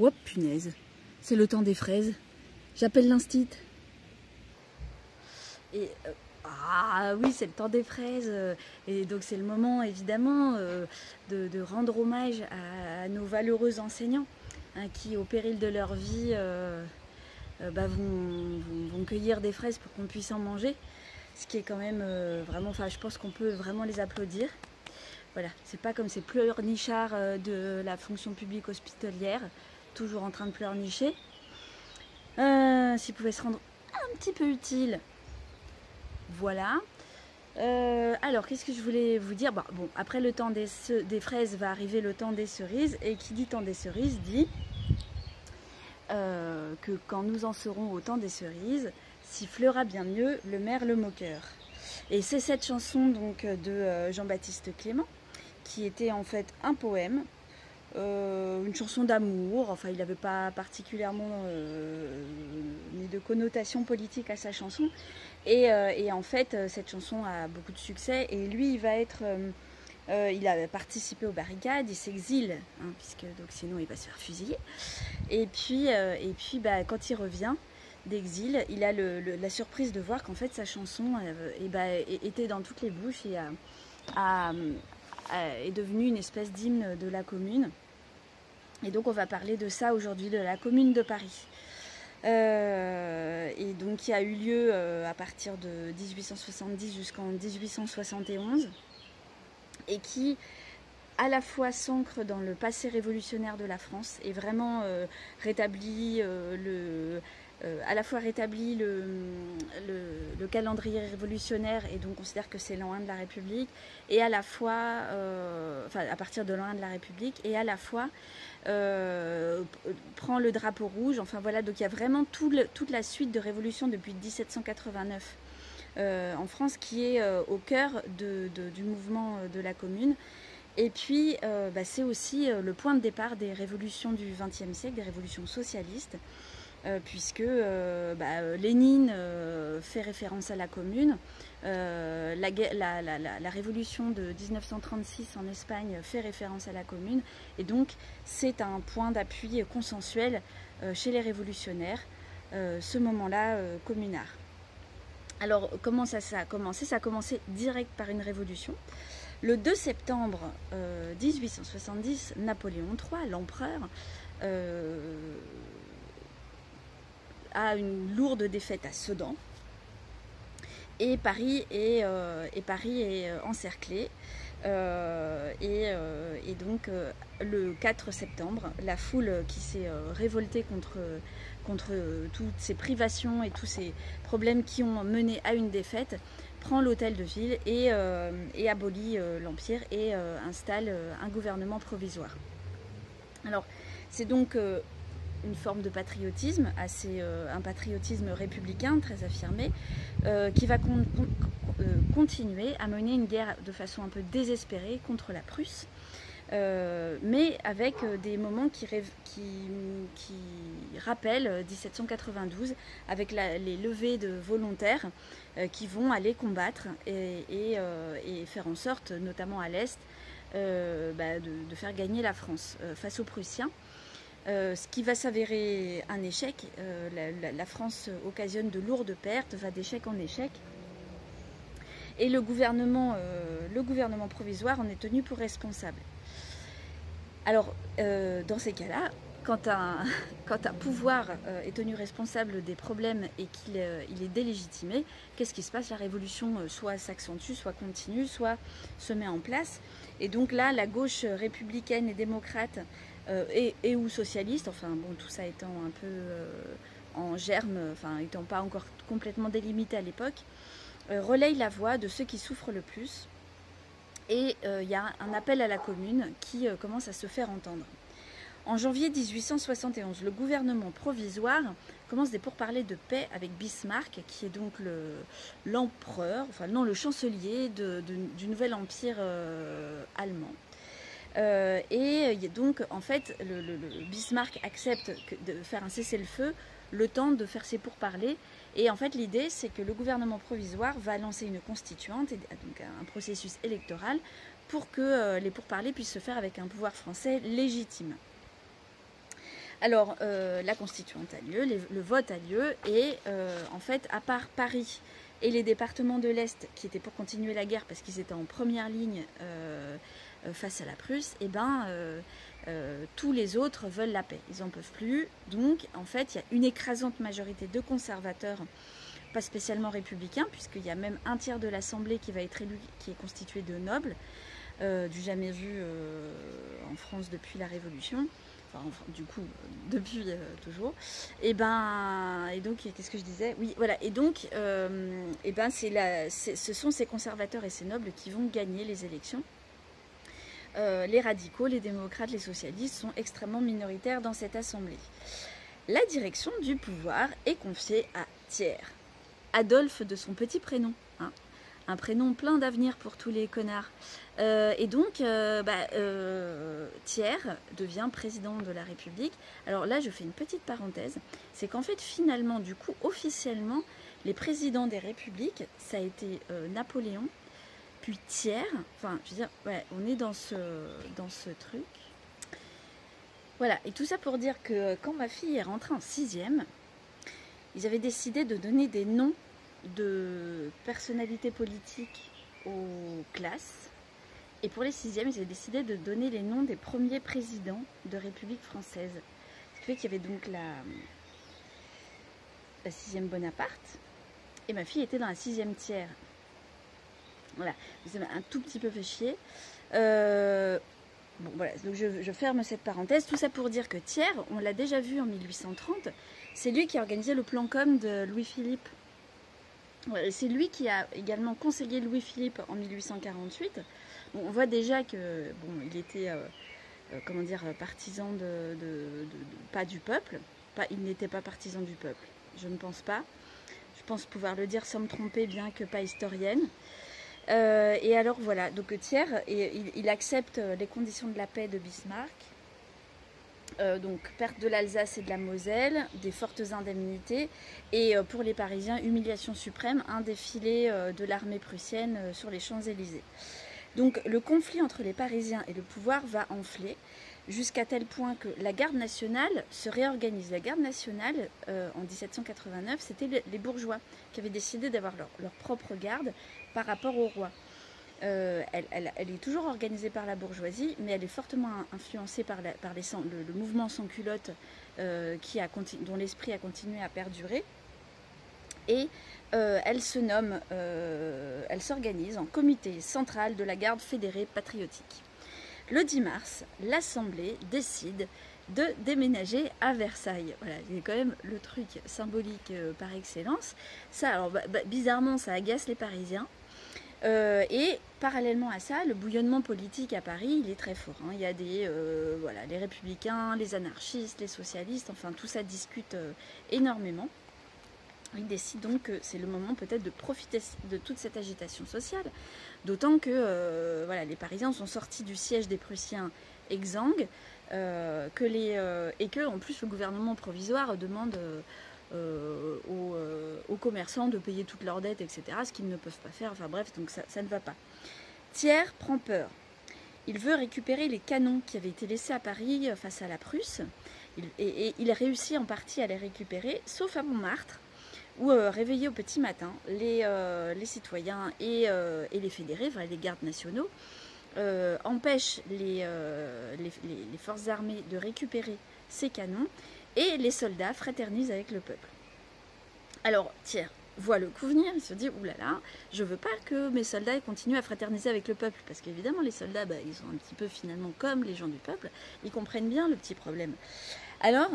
Oh punaise, c'est le temps des fraises. J'appelle l'instit. Et ah oui, c'est le temps des fraises. Et donc c'est le moment évidemment de rendre hommage à nos valeureux enseignants hein, qui, au péril de leur vie, vont cueillir des fraises pour qu'on puisse en manger. Ce qui est quand même vraiment, enfin je pense qu'on peut vraiment les applaudir. Voilà, c'est pas comme ces pleurnichards de la fonction publique hospitalière, toujours en train de pleurnicher. S'ils pouvaient se rendre un petit peu utile. Voilà. Alors, qu'est-ce que je voulais vous dire? Bon, après le temps des fraises va arriver le temps des cerises. Et qui dit temps des cerises dit que quand nous en serons au temps des cerises, sifflera bien mieux le merle moqueur. Et c'est cette chanson donc de Jean-Baptiste Clément, qui était en fait un poème, une chanson d'amour. Enfin, il n'avait pas particulièrement ni de connotation politique à sa chanson. Et en fait, cette chanson a beaucoup de succès. Et lui, il va être... il a participé aux barricades, il s'exile, hein, puisque donc sinon il va se faire fusiller. Et puis quand il revient d'exil, il a la surprise de voir qu'en fait sa chanson était dans toutes les bouches et est devenue une espèce d'hymne de la commune. Et donc on va parler de ça aujourd'hui, de la commune de Paris. Et donc qui a eu lieu à partir de 1870 jusqu'en 1871 et qui à la fois s'ancre dans le passé révolutionnaire de la France et vraiment rétablit à la fois rétablit le calendrier révolutionnaire et donc considère que c'est l'an 1 de la République et à la fois enfin à partir de l'an 1 de la République et à la fois prend le drapeau rouge. Enfin voilà, donc il y a vraiment toute la suite de révolution depuis 1789 en France qui est au cœur du mouvement de la Commune. Et puis c'est aussi le point de départ des révolutions du XXe siècle, des révolutions socialistes, puisque Lénine fait référence à la Commune, la révolution de 1936 en Espagne fait référence à la Commune, et donc c'est un point d'appui consensuel chez les révolutionnaires, ce moment-là communard. Alors comment ça a commencé? Ça a commencé direct par une révolution. Le 2 septembre 1870, Napoléon III, l'empereur, a une lourde défaite à Sedan et Paris est encerclé. Et donc le 4 septembre, la foule qui s'est révoltée contre toutes ces privations et tous ces problèmes qui ont mené à une défaite, prend l'hôtel de ville et abolit l'Empire et installe un gouvernement provisoire. Alors c'est donc une forme de patriotisme, un patriotisme républicain très affirmé, qui va continuer à mener une guerre de façon un peu désespérée contre la Prusse, mais avec des moments qui rappellent 1792, avec les levées de volontaires qui vont aller combattre et faire en sorte, notamment à l'Est, de faire gagner la France face aux Prussiens. Ce qui va s'avérer un échec. La France occasionne de lourdes pertes, va d'échec en échec. Et le gouvernement provisoire en est tenu pour responsable. Alors, dans ces cas-là, quand un pouvoir est tenu responsable des problèmes et qu'il est délégitimé, qu'est-ce qui se passe? La révolution soit s'accentue, soit continue, soit se met en place. Et donc là, la gauche républicaine et démocrate et ou socialiste, enfin bon, tout ça étant un peu en germe, enfin étant pas encore complètement délimité à l'époque, relaye la voix de ceux qui souffrent le plus. Et il y a un appel à la Commune qui commence à se faire entendre. En janvier 1871, le gouvernement provisoire commence des pourparlers de paix avec Bismarck, qui est donc l'empereur, enfin non, le chancelier du nouvel empire allemand. Et donc, en fait, le Bismarck accepte de faire un cessez-le-feu, le temps de faire ses pourparlers. Et en fait, l'idée, c'est que le gouvernement provisoire va lancer une constituante, et donc un processus électoral, pour que les pourparlers puissent se faire avec un pouvoir français légitime. Alors, la constituante a lieu, le vote a lieu, et en fait, à part Paris et les départements de l'Est qui étaient pour continuer la guerre parce qu'ils étaient en première ligne face à la Prusse, et tous les autres veulent la paix. Ils n'en peuvent plus. Donc, en fait, il y a une écrasante majorité de conservateurs, pas spécialement républicains, puisqu'il y a même un tiers de l'Assemblée qui va être élu, qui est constitué de nobles, du jamais vu en France depuis la Révolution. Enfin, du coup, depuis toujours. Et donc, qu'est-ce que je disais? Oui, voilà. Et donc, ce sont ces conservateurs et ces nobles qui vont gagner les élections. Les radicaux, les démocrates, les socialistes sont extrêmement minoritaires dans cette assemblée. La direction du pouvoir est confiée à Thiers, Adolphe de son petit prénom, hein. Un prénom plein d'avenir pour tous les connards. Et donc, Thiers devient président de la République. Alors là, je fais une petite parenthèse. C'est qu'en fait, finalement, du coup, officiellement, les présidents des républiques, ça a été Napoléon, puis Thiers. Enfin, je veux dire, ouais, on est dans ce truc. Voilà, et tout ça pour dire que quand ma fille est rentrée en 6e, ils avaient décidé de donner des noms de personnalités politiques aux classes. Et pour les 6e, ils avaient décidé de donner les noms des premiers présidents de République française. Ce qui fait qu'il y avait donc la 6e Bonaparte. Et ma fille était dans la 6e Thiers. Voilà, ça m'a un tout petit peu fait chier. Bon, voilà, donc je ferme cette parenthèse. Tout ça pour dire que Thiers, on l'a déjà vu en 1830, c'est lui qui a organisé le plan com de Louis-Philippe. C'est lui qui a également conseillé Louis-Philippe en 1848. Bon, on voit déjà que il était partisan pas du peuple. Il n'était pas partisan du peuple, je ne pense pas. Je pense pouvoir le dire sans me tromper, bien que pas historienne. Et alors voilà, donc Thiers, il accepte les conditions de la paix de Bismarck. Donc perte de l'Alsace et de la Moselle, des fortes indemnités, et pour les Parisiens, humiliation suprême, un défilé de l'armée prussienne sur les Champs-Élysées. Donc le conflit entre les Parisiens et le pouvoir va enfler, jusqu'à tel point que la garde nationale se réorganise. La garde nationale, en 1789, c'était les bourgeois qui avaient décidé d'avoir leur propre garde par rapport au roi. Elle est toujours organisée par la bourgeoisie, mais elle est fortement influencée par le mouvement sans culotte dont l'esprit a continué à perdurer. Et elle s'organise en comité central de la garde fédérée patriotique. Le 10 mars, l'Assemblée décide de déménager à Versailles. Voilà, c'est quand même le truc symbolique par excellence. Ça, alors, bizarrement, ça agace les Parisiens. Et parallèlement à ça, le bouillonnement politique à Paris, il est très fort, hein. Il y a les républicains, les anarchistes, les socialistes, enfin tout ça discute énormément. Ils décident donc que c'est le moment peut-être de profiter de toute cette agitation sociale, d'autant que les Parisiens sont sortis du siège des Prussiens exsangues, et que en plus le gouvernement provisoire demande aux commerçants de payer toutes leurs dettes, etc., ce qu'ils ne peuvent pas faire. Enfin bref, donc ça ne va pas. Thiers prend peur. Il veut récupérer les canons qui avaient été laissés à Paris face à la Prusse, et il réussit en partie à les récupérer, sauf à Montmartre, où réveillés au petit matin, les citoyens et les fédérés, enfin les gardes nationaux, empêchent les forces armées de récupérer ces canons, et les soldats fraternisent avec le peuple. Alors Thiers voit le coup venir, il se dit oulala, je veux pas que mes soldats continuent à fraterniser avec le peuple, parce qu'évidemment les soldats, ils sont un petit peu finalement comme les gens du peuple, ils comprennent bien le petit problème. Alors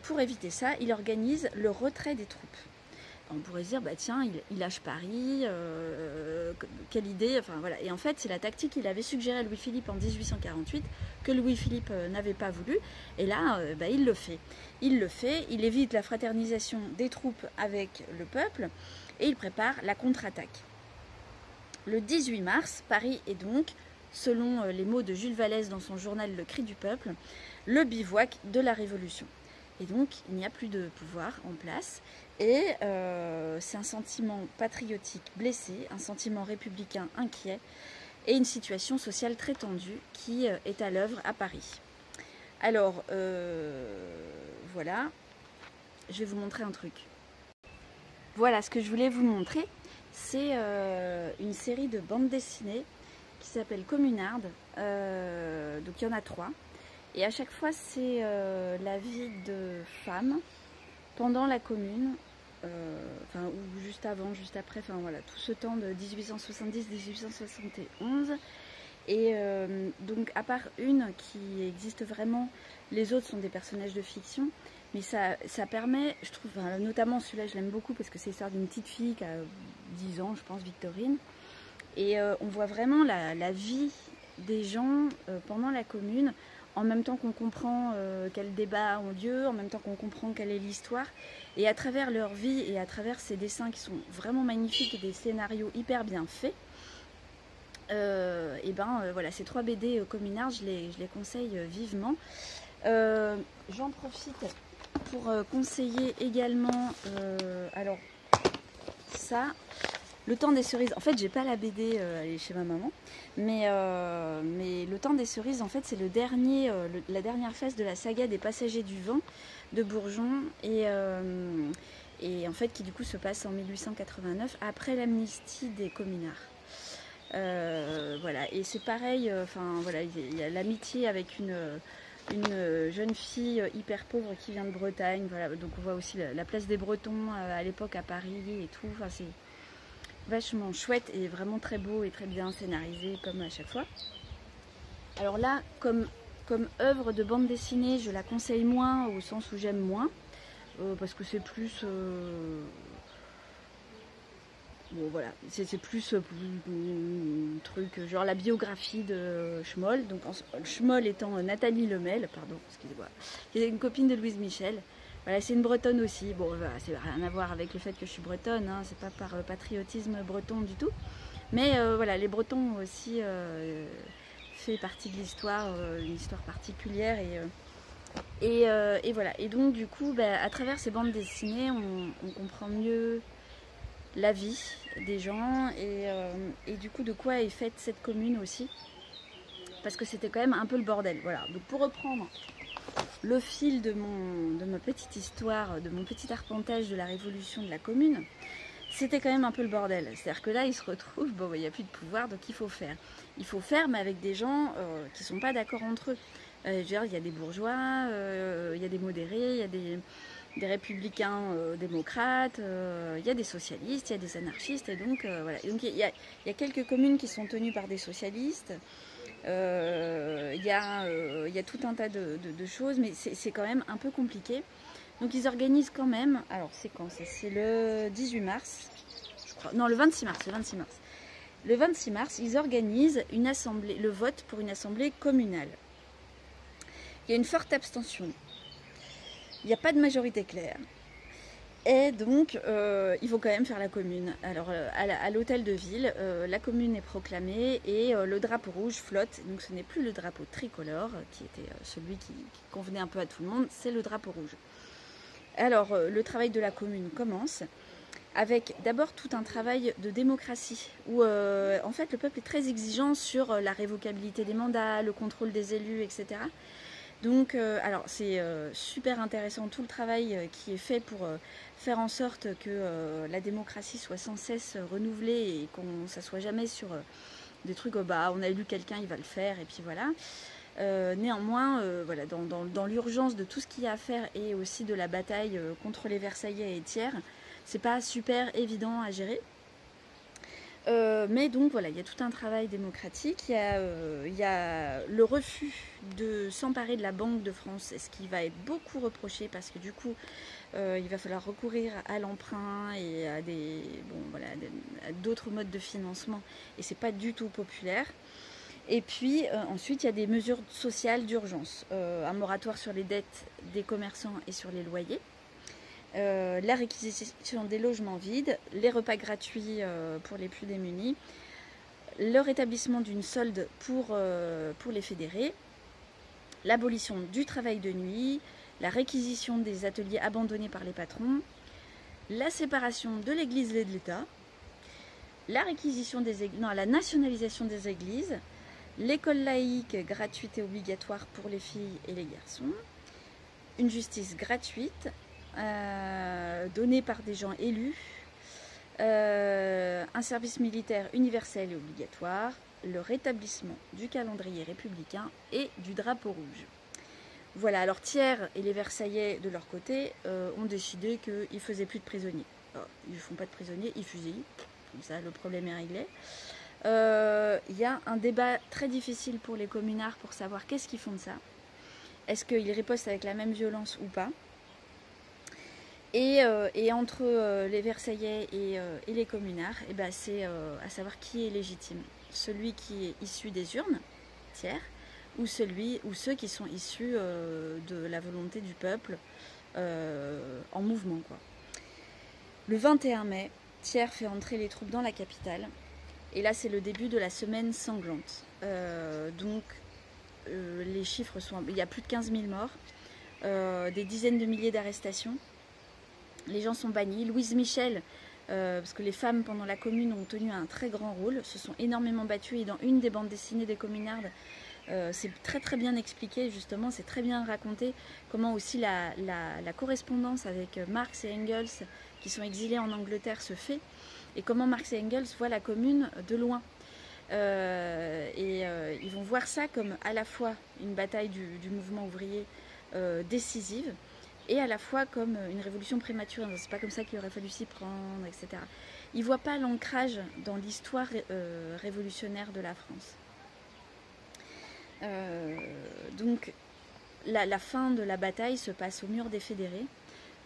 pour éviter ça, il organise le retrait des troupes. On pourrait se dire, tiens, il lâche Paris, quelle idée, enfin voilà. Et en fait, c'est la tactique qu'il avait suggérée à Louis-Philippe en 1848, que Louis-Philippe n'avait pas voulu, et là, il le fait. Il évite la fraternisation des troupes avec le peuple, et il prépare la contre-attaque. Le 18 mars, Paris est donc, selon les mots de Jules Vallès dans son journal Le Cri du Peuple, le bivouac de la Révolution. Et donc, il n'y a plus de pouvoir en place. Et c'est un sentiment patriotique blessé, un sentiment républicain inquiet et une situation sociale très tendue qui est à l'œuvre à Paris. Alors, voilà, je vais vous montrer un truc. Voilà, ce que je voulais vous montrer, c'est une série de bandes dessinées qui s'appelle Communarde. Donc il y en a 3. Et à chaque fois, c'est la vie de femmes pendant la Commune, ou juste avant, juste après, enfin voilà, tout ce temps de 1870-1871. Et donc, à part une qui existe vraiment, les autres sont des personnages de fiction. Mais ça permet, je trouve, notamment celui-là, je l'aime beaucoup parce que c'est l'histoire d'une petite fille qui a 10 ans, je pense, Victorine. Et on voit vraiment la vie des gens pendant la Commune, en même temps qu'on comprend quels débats ont lieu, en même temps qu'on comprend quelle est l'histoire. Et à travers leur vie et à travers ces dessins qui sont vraiment magnifiques et des scénarios hyper bien faits, voilà, ces 3 BD Communarde, je les conseille vivement. J'en profite pour conseiller également, alors ça, Le Temps des Cerises. En fait, j'ai pas la BD, elle est chez ma maman, mais Le Temps des Cerises, en fait, c'est la dernière phase de la saga des Passagers du Vent de Bourgeon, et en fait, qui du coup se passe en 1889, après l'amnistie des communards. Voilà, et c'est pareil, voilà, il y a l'amitié avec une jeune fille hyper pauvre qui vient de Bretagne, voilà, donc on voit aussi la place des Bretons à l'époque à Paris et tout, enfin c'est vachement chouette et vraiment très beau et très bien scénarisé comme à chaque fois. Alors là, comme œuvre de bande dessinée, je la conseille moins au sens où j'aime moins, parce que c'est plus... bon voilà, c'est plus truc genre la biographie de Schmoll, donc Schmoll étant Nathalie Lemel, pardon, excusez-moi, qui est une copine de Louise Michel. Voilà, c'est une bretonne aussi. Bon, voilà, c'est rien à voir avec le fait que je suis bretonne, hein, c'est pas par patriotisme breton du tout. Mais voilà, les Bretons ont aussi fait partie de l'histoire, une histoire particulière et voilà. Et donc du coup, à travers ces bandes dessinées, on comprend mieux la vie des gens et du coup de quoi est faite cette commune aussi, parce que c'était quand même un peu le bordel. Voilà, donc pour reprendre le fil de ma petite histoire, de mon petit arpentage de la révolution de la commune, c'était quand même un peu le bordel. C'est-à-dire que là, ils se retrouvent, bon, il n'y a plus de pouvoir, donc il faut faire. Il faut faire, mais avec des gens qui ne sont pas d'accord entre eux. Je veux dire, il y a des bourgeois, il y a des modérés, il y a des républicains démocrates, il y a des socialistes, il y a des anarchistes, et donc voilà. Et donc il y a quelques communes qui sont tenues par des socialistes. Il y a tout un tas de choses, mais c'est quand même un peu compliqué. Donc ils organisent quand même, alors c'est quand ça? C'est le 18 mars, je crois, non le 26 mars, Le 26 mars, ils organisent une assemblée, le vote pour une assemblée communale. Il y a une forte abstention, il n'y a pas de majorité claire. Et donc, il faut quand même faire la commune. Alors, à l'hôtel de ville, la commune est proclamée et le drapeau rouge flotte. Donc, ce n'est plus le drapeau tricolore, qui était celui qui convenait un peu à tout le monde, c'est le drapeau rouge. Alors, le travail de la commune commence avec d'abord tout un travail de démocratie, où en fait, le peuple est très exigeant sur la révocabilité des mandats, le contrôle des élus, etc. Donc, alors c'est super intéressant tout le travail qui est fait pour faire en sorte que la démocratie soit sans cesse renouvelée et qu'on ça soit jamais sur des trucs on a élu quelqu'un, il va le faire et puis voilà. Néanmoins, voilà, dans l'urgence de tout ce qu'il y a à faire et aussi de la bataille contre les Versaillais et tiers, c'est pas super évident à gérer. Mais donc voilà, il y a tout un travail démocratique, il y a le refus de s'emparer de la Banque de France, ce qui va être beaucoup reproché parce que du coup il va falloir recourir à l'emprunt et à d'autres modes de financement et c'est pas du tout populaire. Et puis ensuite il y a des mesures sociales d'urgence, un moratoire sur les dettes des commerçants et sur les loyers. La réquisition des logements vides, les repas gratuits pour les plus démunis, le rétablissement d'une solde pour les fédérés, l'abolition du travail de nuit, la réquisition des ateliers abandonnés par les patrons, la séparation de l'Église et de l'État, la nationalisation des églises, l'école laïque gratuite et obligatoire pour les filles et les garçons, une justice gratuite, donnée par des gens élus, un service militaire universel et obligatoire, le rétablissement du calendrier républicain et du drapeau rouge. Voilà, alors Thiers et les Versaillais, de leur côté, ont décidé qu'ils ne faisaient plus de prisonniers. Alors, ils ne font pas de prisonniers, ils fusillent. Comme ça, le problème est réglé. Il y a un débat très difficile pour les communards pour savoir qu'est-ce qu'ils font de ça. Est-ce qu'ils ripostent avec la même violence ou pas? Et entre les Versaillais et les communards, eh ben, c'est à savoir qui est légitime. Celui qui est issu des urnes, Thiers, ou ceux qui sont issus de la volonté du peuple en mouvement, quoi. Le 21 mai, Thiers fait entrer les troupes dans la capitale. Et là, c'est le début de la semaine sanglante. Les chiffres sont... Il y a plus de 15 000 morts, des dizaines de milliers d'arrestations. Les gens sont bannis. Louise Michel, parce que les femmes pendant la Commune ont tenu un très grand rôle, se sont énormément battues. Et dans une des bandes dessinées des communardes, c'est très très bien expliqué, justement, c'est très bien raconté comment aussi la correspondance avec Marx et Engels, qui sont exilés en Angleterre, se fait, et comment Marx et Engels voient la Commune de loin. Ils vont voir ça comme à la fois une bataille du mouvement ouvrier décisive, et à la fois comme une révolution prématurée. C'est pas comme ça qu'il aurait fallu s'y prendre, etc. Ils ne voient pas l'ancrage dans l'histoire révolutionnaire de la France. Donc la fin de la bataille se passe au mur des Fédérés,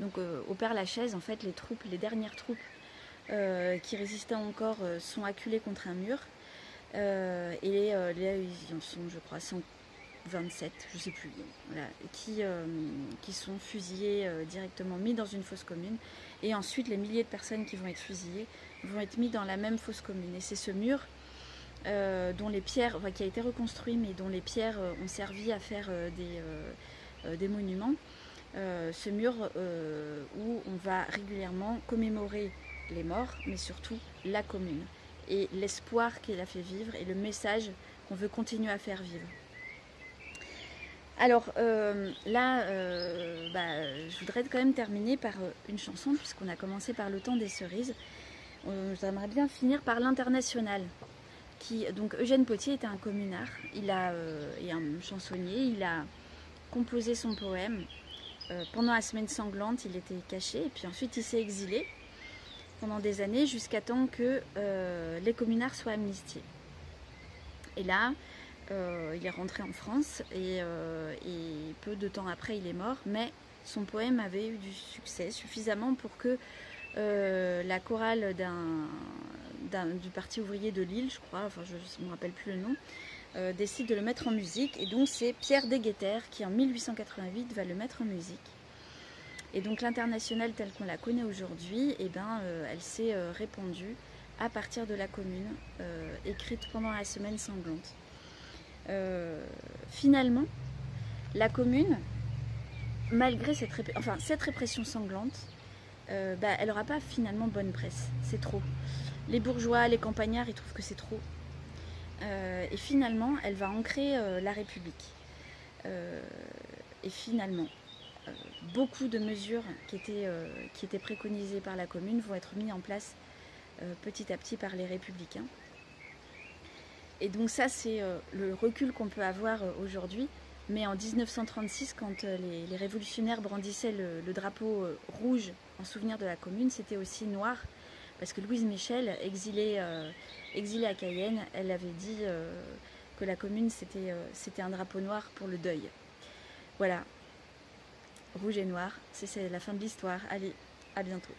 donc au Père-Lachaise. En fait, les dernières troupes qui résistaient encore sont acculées contre un mur, là ils en sont, je crois, 127, je sais plus, voilà, qui sont fusillés directement, mis dans une fosse commune, et ensuite les milliers de personnes qui vont être fusillées vont être mis dans la même fosse commune. Et c'est ce mur dont les pierres, qui a été reconstruit, mais dont les pierres ont servi à faire des monuments. Ce mur où on va régulièrement commémorer les morts, mais surtout la Commune, et l'espoir qu'elle a fait vivre, et le message qu'on veut continuer à faire vivre. Alors je voudrais quand même terminer par une chanson, puisqu'on a commencé par Le Temps des Cerises. J'aimerais bien finir par l'Internationale. Donc Eugène Pottier était un communard, il est un chansonnier, il a composé son poème. Pendant la semaine sanglante, il était caché, et puis ensuite il s'est exilé pendant des années, jusqu'à temps que les communards soient amnistiés. Et là, il est rentré en France, et peu de temps après, il est mort, mais son poème avait eu du succès, suffisamment pour que la chorale du Parti ouvrier de Lille, je crois, enfin je ne me rappelle plus le nom, décide de le mettre en musique. Et donc c'est Pierre Deguetter qui en 1888 va le mettre en musique. Et donc l'Internationale telle qu'on la connaît aujourd'hui, elle s'est répandue à partir de la Commune, écrite pendant la semaine sanglante. Finalement, la Commune, malgré cette répression sanglante, elle n'aura pas finalement bonne presse. C'est trop. Les bourgeois, les campagnards, ils trouvent que c'est trop. Et finalement, elle va ancrer la République. Et finalement, beaucoup de mesures qui étaient préconisées par la Commune vont être mises en place petit à petit par les républicains. Et donc ça, c'est le recul qu'on peut avoir aujourd'hui. Mais en 1936, quand les révolutionnaires brandissaient le drapeau rouge en souvenir de la Commune, c'était aussi noir, parce que Louise Michel, exilée à Cayenne, elle avait dit que la Commune, c'était un drapeau noir pour le deuil. Voilà, rouge et noir, c'est la fin de l'histoire. Allez, à bientôt.